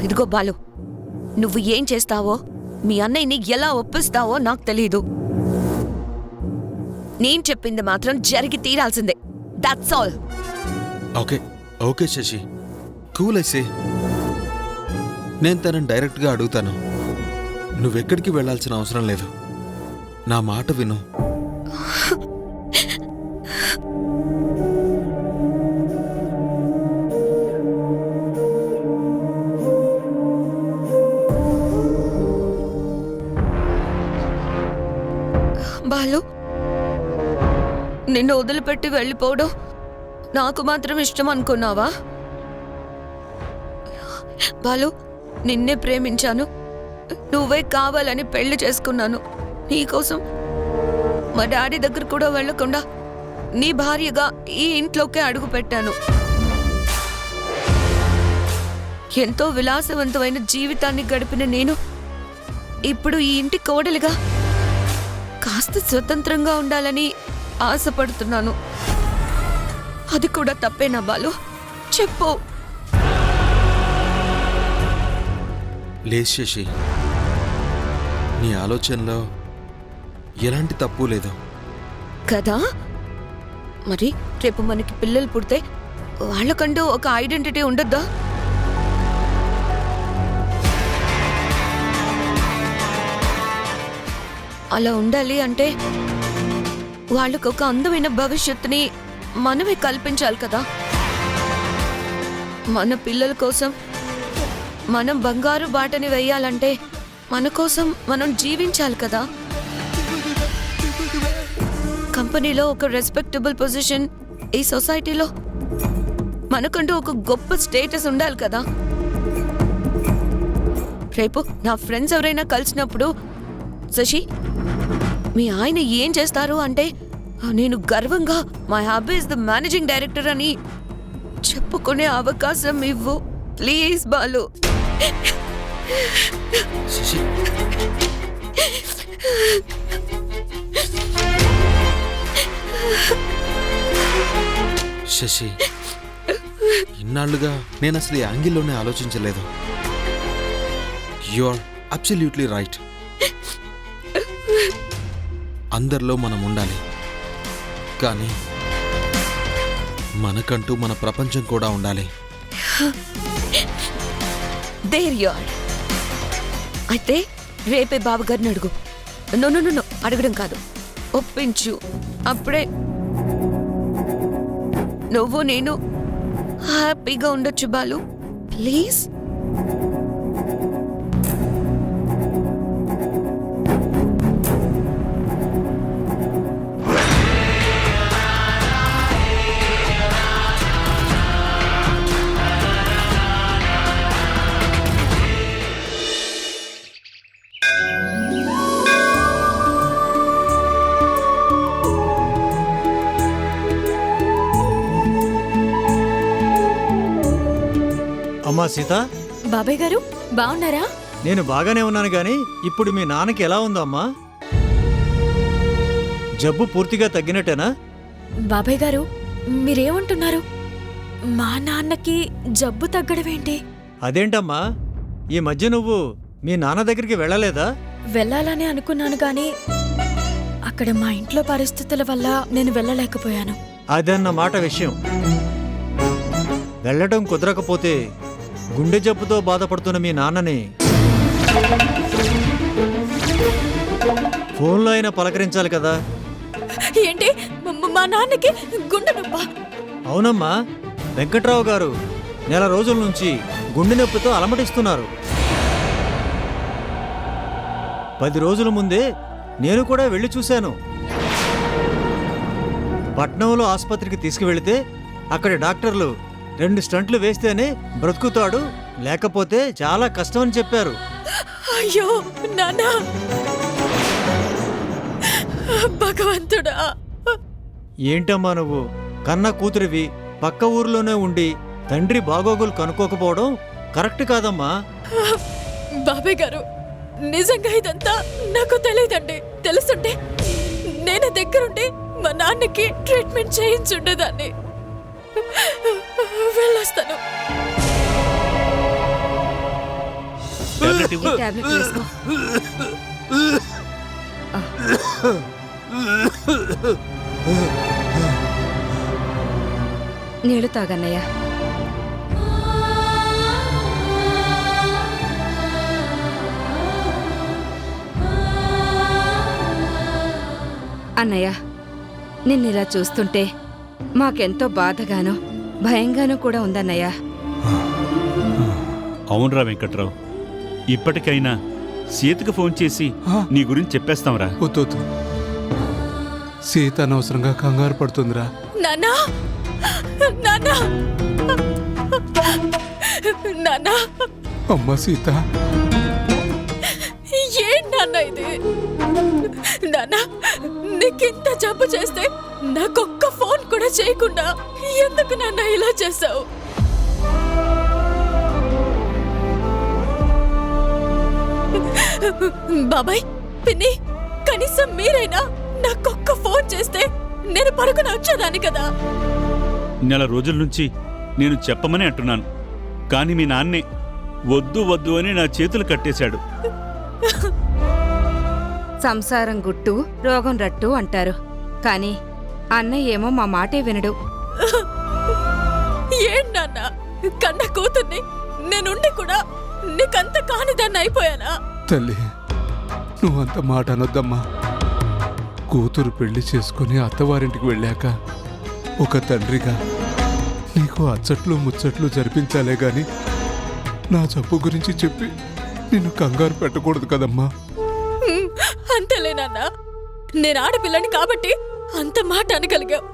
ఇదిగో బాలు, నువ్వు ఏం చేస్తావో, మీ అన్నయ్యని ఎలా ఒప్పిస్తావో నాకు తెలీదు. నేను చెప్పింది మాత్రం జరిగి తీరాల్సిందే. That's all. Okay okay Sashi, cool ఐసే. నేను తనని డైరెక్ట్గా అడుగుతాను. నువ్వెక్కడికి వెళ్లాల్సిన అవసరం లేదు. నా మాట విను. బాలు, నిన్ను వదిలిపెట్టి వెళ్ళిపోవడం నాకు మాత్రం ఇష్టం అనుకున్నావా? బాలు, నిన్నే ప్రేమించాను, నువ్వే కావాలని పెళ్లి చేసుకున్నాను. నీకోసం మా డాడీ దగ్గర కూడా వెళ్లకుండా నీ భార్యగా ఈ ఇంట్లోకే అడుగు పెట్టాను. ఎంతో విలాసవంతమైన జీవితాన్ని గడిపిన నేను ఇప్పుడు ఈ ఇంటి కోడలిగా కాస్త స్వతంత్రంగా ఉండాలని ఆశపడుతున్నాను. అది కూడా తప్పేనా బాలు? చెప్పు. లేదు శశి, నీ ఆలోచనలో ఎలాంటి తప్పు లేదు కదా. మరి రేపు మనకి పిల్లలు పుడితే వాళ్ళకంటూ ఒక ఐడెంటిటీ ఉండద్దా? అలా ఉండాలి అంటే వాళ్ళకు ఒక అందమైన భవిష్యత్తుని మనమే కల్పించాలి కదా. మన పిల్లల కోసం మనం బంగారు బాటని వేయాలంటే మన కోసం మనం జీవించాలి కదా. కంపెనీలో ఒక రెస్పెక్టబుల్ పొజిషన్, ఈ సొసైటీలో మనకంటూ ఒక గొప్ప స్టేటస్ ఉండాలి కదా. రేపు నా ఫ్రెండ్స్ ఎవరైనా కలిసినప్పుడు, శశి మీ ఆయన ఏం చేస్తారు అంటే, నేను గర్వంగా my hubby is the managing director అని చెప్పుకునే అవకాశం ఇవ్వు ప్లీజ్ బాలు. శశి, శశి, ఇన్నాళ్లుగా నేను అసలు ఈ యాంగిల్లోనే ఆలోచించలేదు. You are absolutely right. అందరిలో మనం ఉండాలి, కానీ మనకంటూ మన ప్రపంచం కూడా ఉండాలి. There you are. అయితే రేపే బావగారిని అడుగు. నో నో నో, అడగడం కాదు, ఒప్పించు. అప్పుడే నువ్వు నేను హ్యాపీగా ఉండొచ్చు బాలు. ప్లీజ్. అమ్మా సీత. బాబాయ్ గారు బాగున్నారా? నేను బాగానే ఉన్నాను గాని ఇప్పుడు మీ నాన్నకి ఎలా ఉందో అమ్మా? జబ్బు పూర్తిగా తగ్గినట్టేనా? బాబాయ్ గారు మీరేమంటున్నారు? మా నాన్నకి జబ్బు తగ్గడమేంటి? అదేంటమ్మా, ఈ మధ్య నువ్వు మీ నాన్న దగ్గరికి వెళ్ళలేదా? వెళ్ళాలని అనుకున్నాను గాని అక్కడ మా ఇంట్లో పరిస్థితుల వల్ల నేను వెళ్ళలేకపోయాను. అదన్నమాట విషయం. వెళ్ళటం కుదరకపోతే గుండె జబ్బుతో బాధపడుతున్న మీ నాన్నని ఫోన్లో అయినా పలకరించాలి కదా. ఏంటి మా నాన్నకి గుండె నొప్పా? అవునమ్మా, వెంకట్రావు గారు నెల రోజుల నుంచి గుండె నొప్పితో అలమటిస్తున్నారు. 10 రోజుల ముందే నేను కూడా వెళ్ళి చూశాను. పట్నంలో ఆసుపత్రికి తీసుకువెళితే అక్కడి డాక్టర్లు 2 స్టంట్లు వేస్తేనే బ్రతుకుతాడు, లేకపోతే చాలా కష్టం అని చెప్పారు. అయ్యో నాన్న, భగవంతుడా. ఏంటమ్మా నువ్వు కన్న కూతురివి పక్క ఊరిలోనే ఉండి తండ్రి బాగోగులు కనుక్కోకపోవడం కరెక్ట్ కాదమ్మా. బాబాయ్ గారు నిజంగా ఇదంతా నాకు తెలియదండి. తెలుసుంటే నేను దగ్గరుండి మా నాన్నకి ట్రీట్మెంట్ చేయించుండేదాన్ని. వెళ్ళొస్తాను. టాబ్లెట్ వేసుకో. నీళ్ళు తాగన్నయ్య. అన్నయ్య, నిన్నిలా చూస్తుంటే మాకెంతో బాధగానో భయంగానూ కూడా ఉందన్నయ్య. అవునరా వెంకట్రావు, ఇప్పటికైనా సీతకు ఫోన్ చేసి నీ గురించి చెప్పేస్తాంరా. వద్దు, సీత అనవసరంగా కంగారు పడుతుందిరా. నాన్నా, నాన్నా, నాన్నా. అమ్మ సీత, ఏం నాన్న ఇది? నాన్న, నీకింత జబ్బు చేస్తే నాకొక్క ఫోన్ కూడా చేయకుండా ఎందుకు నాన్న ఇలా చేసావు? బాబాయ్, పిన్ని, కనీసం మీరైనా నాకొక్క ఫోన్ చేస్తే నేను పరుగున వచ్చేదాన్ని కదా. నెల రోజుల నుంచి నేను చెప్పమని అంటున్నాను, కానీ మీ నాన్నే వద్దు వద్దు అని నా చేతులు కట్టేశాడు. సంసారం గుట్టు రోగం రట్టు అంటారు, కానీ అన్నయ్య ఏమో మా మాటే వినడు. ఏం నాన్న, కన్న కూతుర్ని నేనుండి కూడా నీకంత కానిదాన్ని అయిపోయానా? తల్లి, నువ్వంత మాట అనొద్దమ్మా. కూతురు పెళ్లి చేసుకుని అత్తవారింటికి వెళ్ళాక ఒక తండ్రిగా నీకు అచ్చట్లు ముచ్చట్లు జరిపించాలే గాని నా జబ్బు గురించి చెప్పి నిన్ను కంగారు పెట్టకూడదు కదమ్మా. అంతేలే నాన్న, నేను ఆడపిల్లని కాబట్టి అంత మాట అనగలిగావు.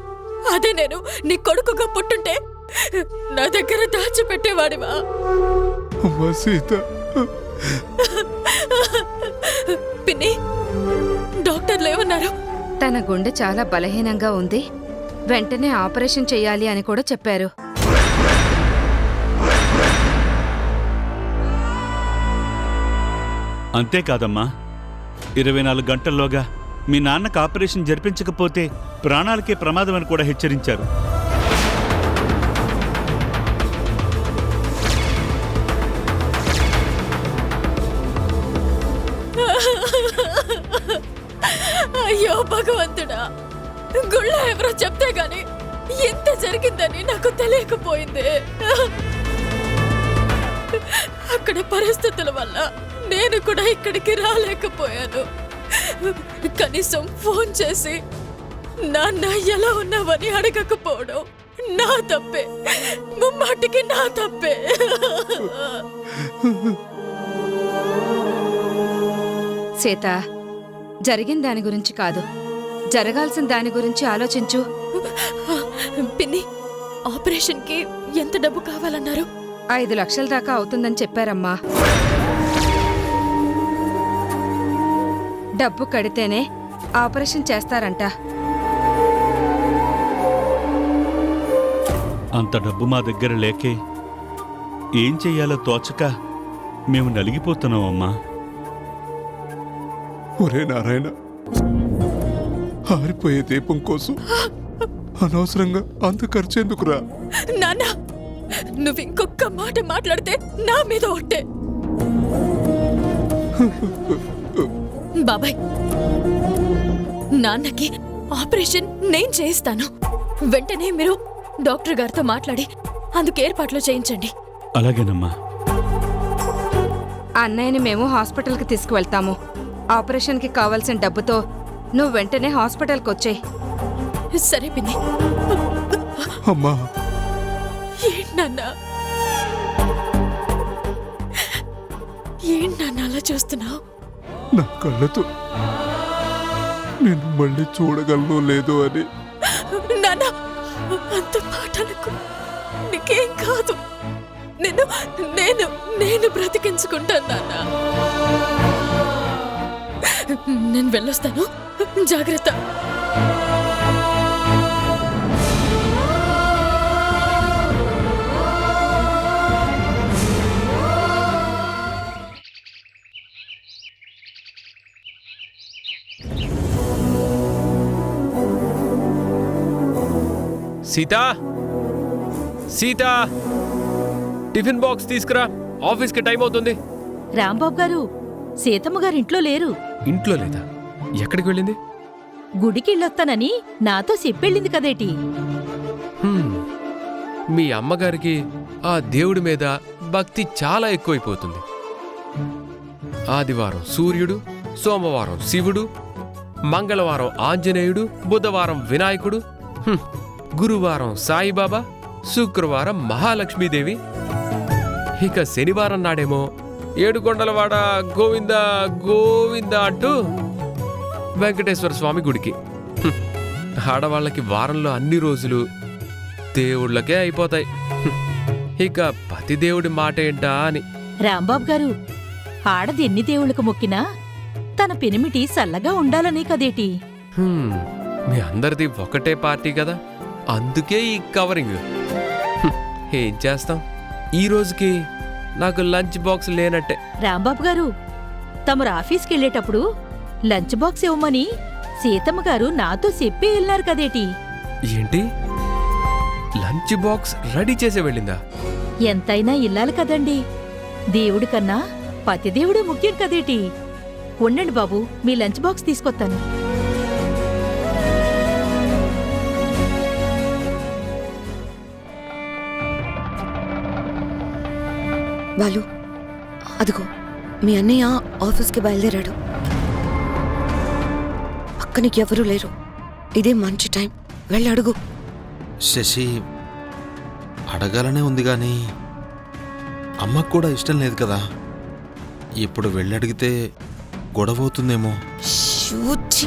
అదే నేను నీ కొడుకుగా పుట్టుంటే నా దగ్గర దాచిపెట్టేవాడివా? అమ్మా సీత. పిన్ని, డాక్టర్లు ఏమన్నారు? తన గుండె చాలా బలహీనంగా ఉంది, వెంటనే ఆపరేషన్ చెయ్యాలి అని కూడా చెప్పారు. అంతేకాదమ్మా, 24 గంటల్లోగా మీ నాన్నకు ఆపరేషన్ జరిపించకపోతే ప్రాణాలకే ప్రమాదం అని కూడా హెచ్చరించారు. అయ్యో భగవంతుడా, గుళ్ళ ఎవరో చెప్తే గాని ఎంత జరిగిందని నాకు తెలియకపోయింది. అక్కడ పరిస్థితుల వల్ల నేను కూడా ఇక్కడికి రాలేకపోయాను. కనీసం ఫోన్ చేసి నాన్న ఎలా ఉన్నావని అడగకపోవడం నా తప్పే, ముమ్మాటికి నా తప్పే. సీత, జరిగిన దాని గురించి కాదు, జరగాల్సిన దాని గురించి ఆలోచించు. పిన్ని, ఆపరేషన్కి ఎంత డబ్బు కావాలన్నారు? 5 లక్షల దాకా అవుతుందని చెప్పారమ్మా. డబ్బు కడితేనే ఆపరేషన్ చేస్తారంట. అంత డబ్బు మా దగ్గర లేకే ఏం చెయ్యాలో తోచక మేము నలిగిపోతున్నామమ్మా. ఒరే నారాయణ, ఆరిపోయే దీపం కోసం అనవసరంగా అంత ఖర్చెందుకురా? నాన్న, నువ్వు ఇంకొక మాట మాట్లాడితే నా మీద ఒట్టే. బాబాయ్, నాన్నకి ఆపరేషన్ నేను చేయిస్తాను. వెంటనే మీరు డాక్టర్ గారితో మాట్లాడి అందుకు ఏర్పాట్లు చేయించండి. అలాగేనమ్మా. అన్నయ్యని మేము హాస్పిటల్కి తీసుకువెళ్తాము. ఆపరేషన్కి కావాల్సిన డబ్బుతో నువ్వు వెంటనే హాస్పిటల్కి వచ్చేయ్. సరే పిన్ని. అమ్మా, ఏంటన్నా అలా చూస్తున్నావు? నా కళ్ళతో నేను మళ్ళీ చూడగలను లేదో అని. నాన్న, అంత మాటలకు నీకేం కాదు. నేను నేను నేను బ్రతికించుకుంటాను నాన్న. నేను వెళ్ళొస్తాను, జాగ్రత్త. సీతా సీతా టిఫిన్ బాక్స్ తీసుకురా, ఆఫీస్కి టైం అవుతుంది. రాంబాబు గారు, సీతమ్మ గారు ఇంట్లో లేరు. ఇంట్లో లేదా? ఎక్కడికి వెళ్ళింది? గుడికి వెళ్ళొస్తానని నాతో చెప్పెళ్ళింది కదేటి. హ్మ్. మీ అమ్మగారికి ఆ దేవుడి మీద భక్తి చాలా ఎక్కువైపోతుంది. ఆదివారం సూర్యుడు, సోమవారం శివుడు, మంగళవారం ఆంజనేయుడు, బుధవారం వినాయకుడు, గురువారం సాయిబాబా, శుక్రవారం మహాలక్ష్మీదేవి, ఇక శనివారం నాడేమో ఏడుకొండలవాడ గోవింద గోవింద అంటూ వెంకటేశ్వర స్వామి గుడికి. ఆడవాళ్ళకి వారంలో అన్ని రోజులు దేవుళ్ళకే అయిపోతాయి. ఇక పతిదేవుడి మాట ఏంటా అని. రాంబాబు గారు, ఆడది ఎన్ని దేవుళ్ళకు మొక్కినా తన పెనిమిటి సల్లగా ఉండాలనే కదేటి. హ్మ్, మీ అందరిది ఒకటే పార్టీ కదా, అందుకే ఈ కవరింగ్. ఏం చేస్తాం, ఈ రోజుకి నాకు లంచ్ బాక్స్ లేనట్టే. రాంబాబు గారు, తమరు ఆఫీస్కి వెళ్ళేటప్పుడు లంచ్ బాక్స్ ఇవ్వమని సీతమ్మ గారు నాతో చెప్పే వెళ్ళినారు కదేటి. ఏంటి, లంచ్ బాక్స్ రెడీ చేసి వెళ్ళిందా? ఎంతైనా ఇల్లాలి కదండి. దేవుడి కన్నా పతిదేవుడే ముఖ్యం కదేటి. ఉండండి బాబు, మీ లంచ్ బాక్స్ తీసుకొస్తాను. బాలు, అదిగో మీ అన్నయ్య ఆఫీస్కి బయలుదేరాడు. పక్కనికి ఎవరూ లేరు. ఇదే మంచి టైం, వెళ్ళి అడుగు. శశి అడగాలనే ఉంది కానీ అమ్మకు కూడా ఇష్టం లేదు కదా. ఇప్పుడు వెళ్ళి అడిగితే గొడవ అవుతుందేమో. షూచి!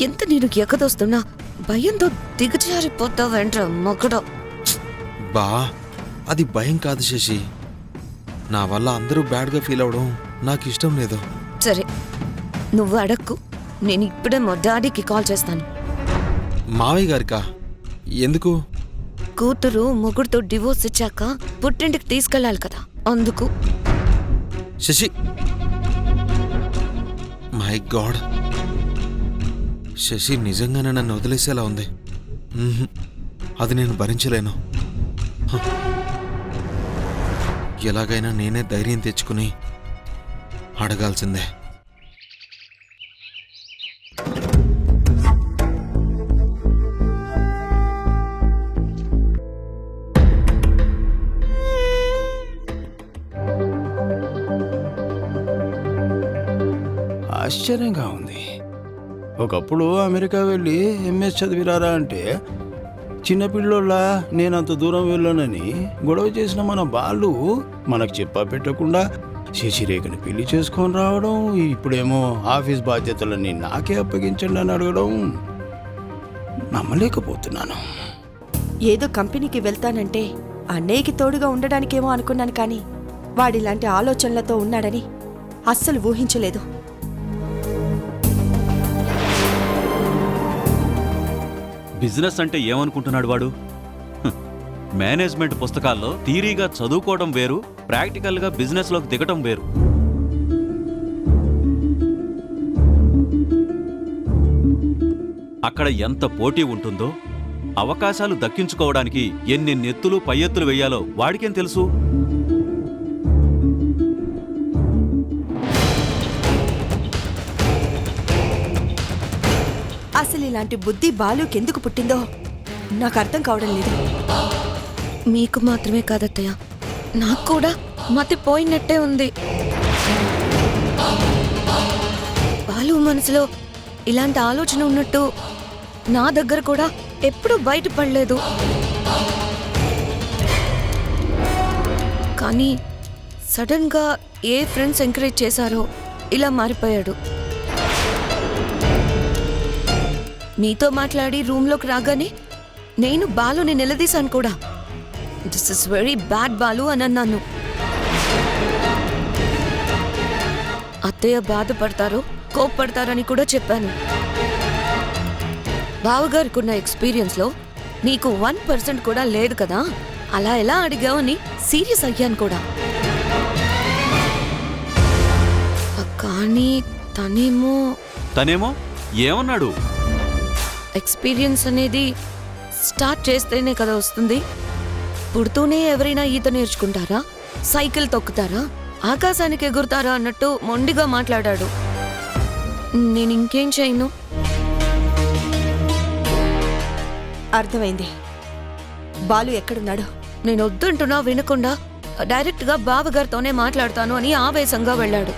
ఎంత నేను ఎగదొస్తున్నా భయంతో దిగజారిపోతావేంట్రా మగడ. బా, అది భయం కాదు శశి. నా వల్ల అందరూ బ్యాడ్గా ఫీల్ అవడం నాకు ఇష్టం లేదు. సరే, నువ్వు అడక్కు. నేను ఇప్పుడే మా డాడీకి కాల్ చేస్తాను. మావయ్య గారికా? ఎందుకు? కూతురు మొగుడుతో డివోర్స్ ఇచ్చాక పుట్టింటికి తీసుకెళ్ళాలి కదా, అందుకు. శశి, మై గాడ్, శశి నిజంగానే నన్ను వదిలేసేలా ఉంది. అది నేను భరించలేను. ఎలాగైనా నేనే ధైర్యం తెచ్చుకుని అడగాల్సిందే. ఆశ్చర్యంగా ఉంది. ఒకప్పుడు అమెరికా వెళ్ళి ఎంఎస్ చదివిరారా అంటే చిన్నపిల్లోళ్ళ నేనంత దూరం వెళ్ళానని గొడవ చేసిన మన బాలు మనకు చెప్పా పెట్టకుండా శశిరేఖని పెళ్లి చేసుకొని రావడం, ఇప్పుడేమో ఆఫీస్ బాధ్యతలన్నీ నాకే అప్పగించండి అని అడగడం నమ్మలేకపోతున్నాను. ఏదో కంపెనీకి వెళ్తానంటే అన్నయ్యకి తోడుగా ఉండడానికేమో అనుకున్నాను, కానీ వాడిలాంటి ఆలోచనలతో ఉన్నాడని అస్సలు ఊహించలేదు. బిజినెస్ అంటే ఏమనుకుంటున్నాడు వాడు? మేనేజ్మెంట్ పుస్తకాల్లో థియరీగా చదువుకోవడం వేరు, ప్రాక్టికల్గా బిజినెస్లోకి దిగటం వేరు. అక్కడ ఎంత పోటీ ఉంటుందో, అవకాశాలు దక్కించుకోవడానికి ఎన్నెన్ని ఎత్తులు పై ఎత్తులు వెయ్యాలో వాడికేం తెలుసు? అసలు ఇలాంటి బుద్ధి బాలుకెందుకు పుట్టిందో నాకు అర్థం కావడం లేదు. మీకు మాత్రమే కాదత్తయ్య, నాకు కూడా మతి పోయినట్టే ఉంది. బాలు మనసులో ఇలాంటి ఆలోచన ఉన్నట్టు నా దగ్గర కూడా ఎప్పుడూ బయటపడలేదు. కానీ సడన్గా ఏ ఫ్రెండ్స్ ఎంకరేజ్ చేశారో ఇలా మారిపోయాడు. నీతో మాట్లాడి రూమ్లోకి రాగానే నేను బాలుని నిలదీశాను కూడా. This is very bad Balu అని అన్నాను. అత్తయ్య బాధపడతారో కోప్పడతారని కూడా చెప్పాను. బావగారికి ఉన్న ఎక్స్పీరియన్స్లో నీకు 1% కూడా లేదు కదా, అలా ఎలా అడిగావని సీరియస్ అయ్యాను కూడా. కానీ తనేమో ఏమన్నాడు? ఎక్స్పీరియన్స్ అనేది స్టార్ట్ చేస్తేనే కదా వస్తుంది. పుడుతూనే ఎవరైనా ఈత నేర్చుకుంటారా, సైకిల్ తొక్కుతారా, ఆకాశానికి ఎగురుతారా అన్నట్టు మొండిగా మాట్లాడాడు. నేను ఇంకేం చేయను. అర్థమైంది. బాలు ఎక్కడున్నాడు? నేను వద్దంటున్నా వినకుండా డైరెక్ట్గా బావగారితోనే మాట్లాడతాను అని ఆవేశంగా వెళ్ళాడు.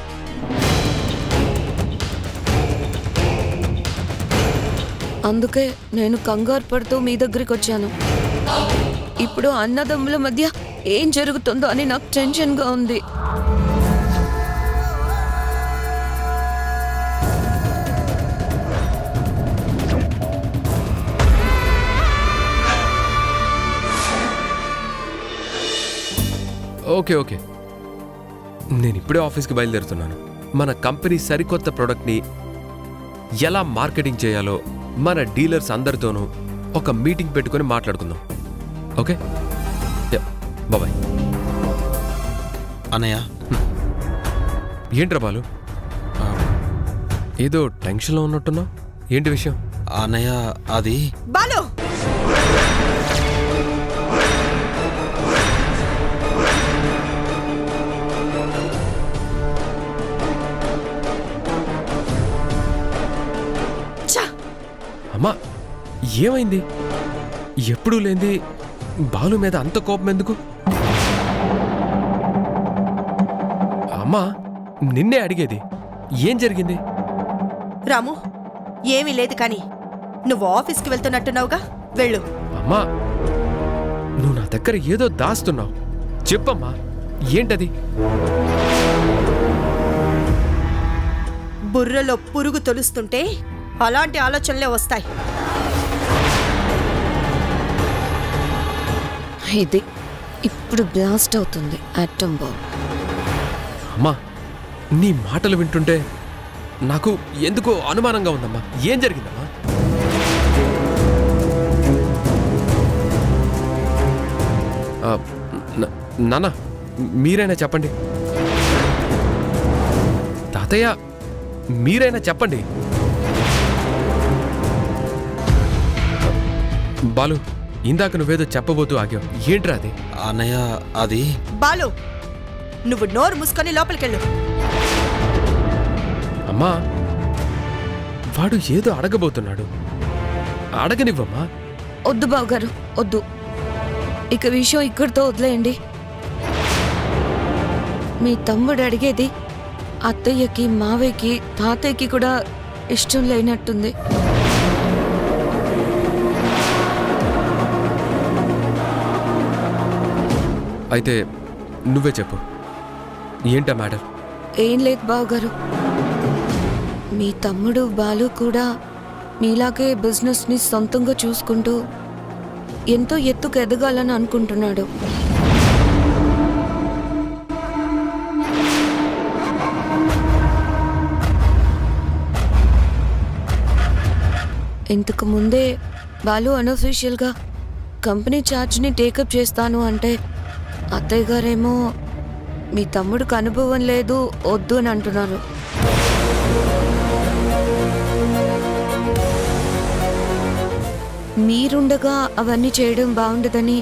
అందుకే నేను కంగారు పడుతూ మీ దగ్గరికి వచ్చాను. ఇప్పుడు అన్నదమ్ముల మధ్య ఏం జరుగుతుందో అని నాకు టెన్షన్గా ఉంది. ఓకే ఓకే, నేను ఇప్పుడే ఆఫీస్కి బయలుదేరుతున్నాను. మన కంపెనీ సరికొత్త ప్రోడక్ట్ని ఎలా మార్కెటింగ్ చేయాలో మన డీలర్స్ అందరితోనూ ఒక మీటింగ్ పెట్టుకొని మాట్లాడుకుందాం. ఓకే, బాబాయ్. అన్నయ్య, ఏంట్రా బాలు, ఏదో టెన్షన్లో ఉన్నట్టున్నావు, ఏంటి విషయం? అన్నయ్య అది బాలు! అమ్మా, ఏమైంది? ఎప్పుడూ లేంది బాలు మీద అంత కోపం ఎందుకు? అమ్మా, నిన్నే అడిగేది, ఏం జరిగింది? రాము, ఏమీ లేదు కానీ నువ్వు ఆఫీస్కి వెళ్తున్నట్టున్నావుగా, వెళ్ళు. అమ్మా, నువ్వు నా దగ్గర ఏదో దాస్తున్నావు, చెప్పమ్మా, ఏంటది? బుర్రలో పురుగు తొలుస్తుంటే అలాంటి ఆలోచనలే వస్తాయి. ఇది ఇప్పుడు బ్లాస్ట్ అవుతుంది ఆటమ్ బాంబ్. అమ్మా, నీ మాటలు వింటుంటే నాకు ఎందుకో అనుమానంగా ఉందమ్మా, ఏం జరిగిందమ్మా? నాన్న, మీరైనా చెప్పండి. తాతయ్య, మీరైనా చెప్పండి. బాలు, ఇందాక నువ్వేదో చెప్పబోతూ ఆగావు, ఏంట్రా అది? అన్నయ్య అది బాలు, నువ్వు నోరు మూసుకొని లోపలికెళ్ళు. అమ్మా, వాడు ఏదో అడగబోతున్నాడు, అడగనివ్వమ్మా. వద్దు బావగారు, వద్దు. ఇక విషయం ఇక్కడితో వదిలేయండి. మీ తమ్ముడు అడిగేది అత్తయ్యకి, మావయ్యకి, తాతయ్యకి కూడా ఇష్టం లేనట్టుంది. అయితే నువ్వే చెప్పు, ఏంటా మ్యాటర్? ఏం లేదు బావగారు, మీ తమ్ముడు బాలు కూడా మీలాగే బిజినెస్ని సొంతంగా చూసుకుంటూ ఎంతో ఎత్తుకు ఎదగాలని అనుకుంటున్నాడు. ఇంతకు ముందే బాలు అనఫీషియల్గా కంపెనీ ఛార్జ్ని టేకప్ చేస్తాను అంటే అత్తయ్య గారేమో మీ తమ్ముడికి అనుభవం లేదు, వద్దు అని అంటున్నారు. మీరుండగా అవన్నీ చేయడం బాగుండదని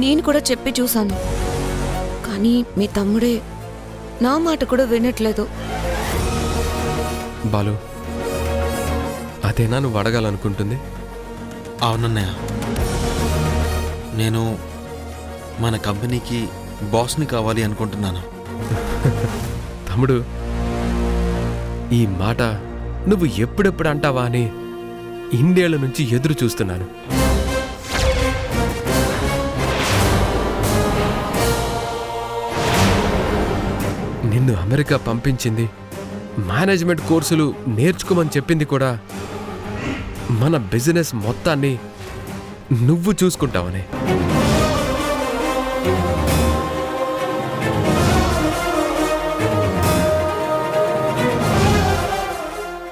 నేను కూడా చెప్పి చూశాను. కానీ మీ తమ్ముడే నా మాట కూడా వినట్లేదు. బాలు, అదేనా నువ్వు అడగాలనుకుంటుంది? అవునన్నయ్య, నేను మన కంపెనీకి బాస్ని కావాలి అనుకుంటున్నాను. తమ్ముడు, ఈ మాట నువ్వు ఎప్పుడెప్పుడు అంటావా అని ఇన్నేళ్ల నుంచి ఎదురు చూస్తున్నాను. నిన్ను అమెరికా పంపించింది, మేనేజ్మెంట్ కోర్సులు నేర్చుకోమని చెప్పింది కూడా మన బిజినెస్ మొత్తాన్ని నువ్వు చూసుకుంటావనే.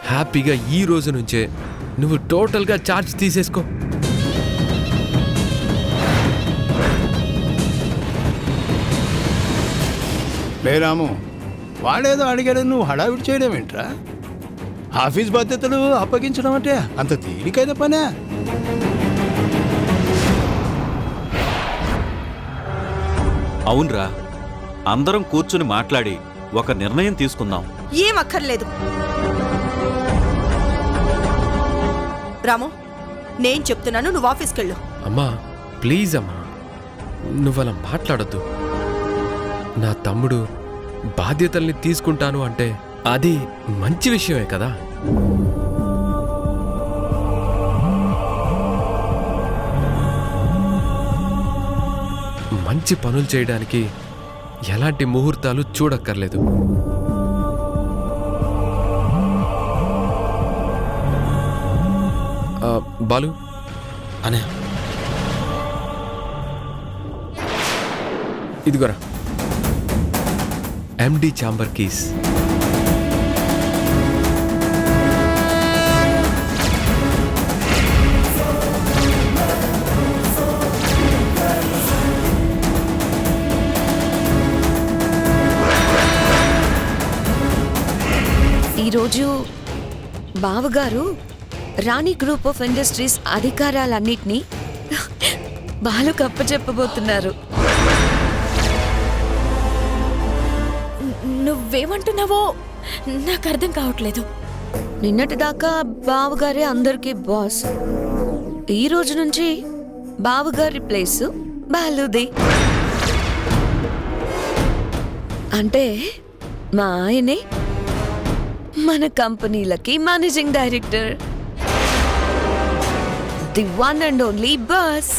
హ్యాపీగా ఈ రోజు నుంచే నువ్వు టోటల్గా ఛార్జ్ తీసేసుకో. లే రాము, వాడేదో అడిగాడు, నువ్వు హడావిడి చేయడం ఏంట్రా? ఆఫీస్ బాధ్యతలు అప్పగించడం అంటే అంత తేలికైన పనే? అవునరా, అందరం కూర్చుని మాట్లాడి ఒక నిర్ణయం తీసుకుందాం. ఏం అక్కర్లేదు. రాము, నేను చెప్తున్నాను, నువ్వు ఆఫీస్కి వెళ్ళు. అమ్మా ప్లీజ్ అమ్మా, నువ్వలా మాట్లాడొద్దు. నా తమ్ముడు బాధ్యతల్ని తీసుకుంటాను అంటే అది మంచి విషయమే కదా. మంచి పనులు చేయడానికి ఎలాంటి ముహూర్తాలు చూడక్కర్లేదు. బాలు అనే ఇదిగోరా ఎండి ఛాంబర్ కీస్. ఈరోజు బావగారు రాణి గ్రూప్ ఆఫ్ ఇండస్ట్రీస్ అధికారాలన్నిటినీ బాలుకు అప్పచెప్పబోతున్నారు. నువ్వేమంటున్నావో నాకు అర్థం కావట్లేదు. నిన్నటిదాకా బావగారే అందరికీ బాస్. ఈ రోజు నుంచి బావగారి ప్లేస్ బాలుది. అంటే మా ఆయనే మన కంపెనీలకి managing director, the one and only boss.